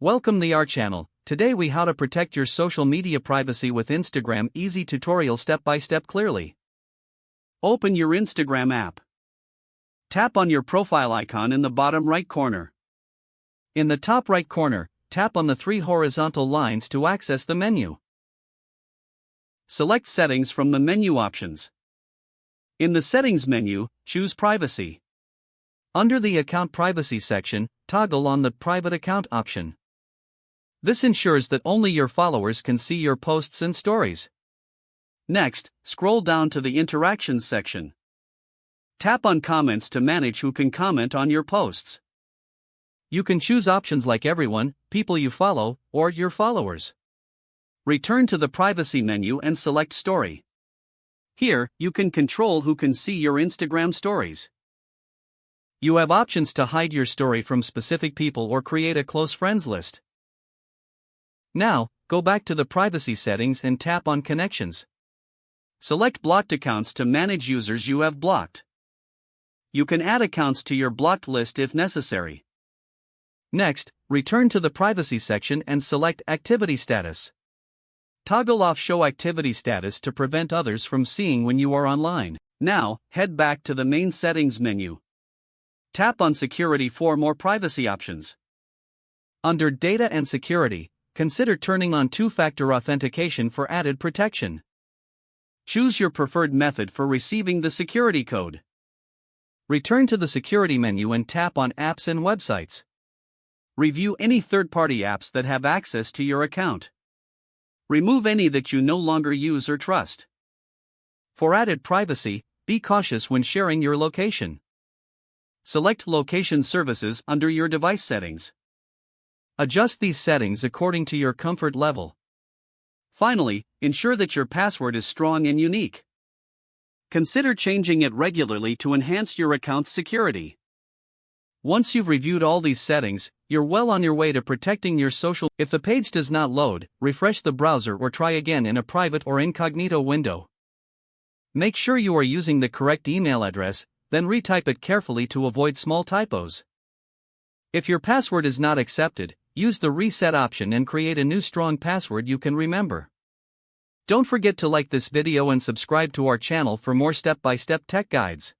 Welcome to our channel. Today we how to protect your social media privacy with Instagram easy tutorial step by step clearly. Open your Instagram app. Tap on your profile icon in the bottom right corner. In the top right corner, tap on the three horizontal lines to access the menu. Select Settings from the menu options. In the Settings menu, choose Privacy. Under the Account Privacy section, toggle on the Private Account option. This ensures that only your followers can see your posts and stories. Next, scroll down to the Interactions section. Tap on Comments to manage who can comment on your posts. You can choose options like everyone, people you follow, or your followers. Return to the Privacy menu and select Story. Here, you can control who can see your Instagram stories. You have options to hide your story from specific people or create a close friends list. Now, go back to the privacy settings and tap on Connections. Select Blocked Accounts to manage users you have blocked. You can add accounts to your blocked list if necessary. Next, return to the Privacy section and select Activity Status. Toggle off Show Activity Status to prevent others from seeing when you are online. Now, head back to the main Settings menu. Tap on Security for more privacy options. Under Data and Security, consider turning on two-factor authentication for added protection. Choose your preferred method for receiving the security code. Return to the Security menu and tap on Apps and Websites. Review any third-party apps that have access to your account. Remove any that you no longer use or trust. For added privacy, be cautious when sharing your location. Select Location Services under your device settings. Adjust these settings according to your comfort level. Finally, ensure that your password is strong and unique. Consider changing it regularly to enhance your account's security. Once you've reviewed all these settings, you're well on your way to protecting your social. If the page does not load, refresh the browser or try again in a private or incognito window. Make sure you are using the correct email address, then retype it carefully to avoid small typos. If your password is not accepted, use the reset option and create a new strong password you can remember. Don't forget to like this video and subscribe to our channel for more step-by-step tech guides.